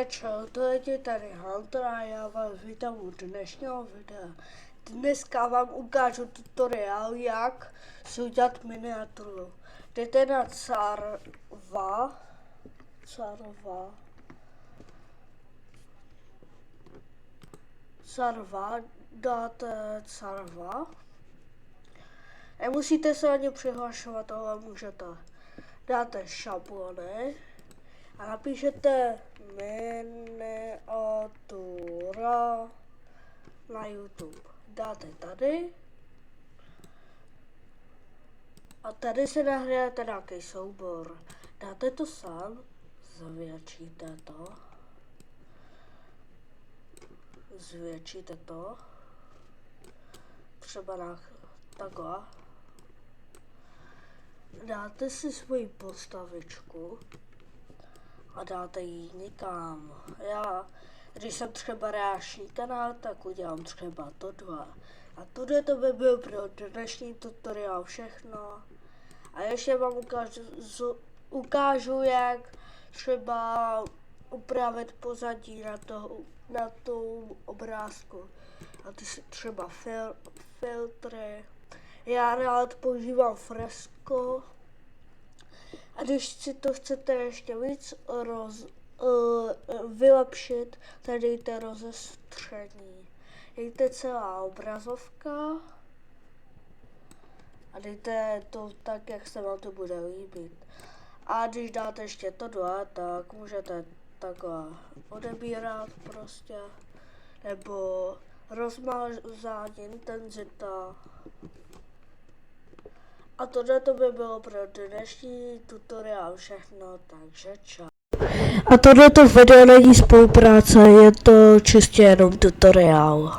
čau, to je tady Hunter a já vás vítám u dnešního videa. Dneska vám ukážu tutoriál, jak si udělat miniaturu. Jdete na Carva, dáte Carva. Nemusíte se ani přihlašovat, ale můžete. Dáte šablony a napíšete miniatura na YouTube. Dáte tady a tady si nahráte nějaký soubor. Dáte to sám, zvětšíte to, třeba na takhle. Dáte si svoji postavičku a dáte ji někam. Když jsem třeba reakční kanál, tak udělám třeba tohle. A tohle to by byl pro dnešní tutoriál všechno. A ještě vám ukážu jak třeba upravit pozadí na tom obrázku. A ty třeba filtry. Já rád používám fresko. A když si to chcete ještě víc vylepšit, tak dejte rozestření. Dejte celá obrazovka a dejte to tak, jak se vám to bude líbit. A když dáte ještě tohle, tak můžete takhle odebírat prostě, nebo rozmazání, intenzita. A tohle to by bylo pro dnešní tutoriál všechno, takže čau. A tohleto video není spolupráce, je to čistě jenom tutoriál.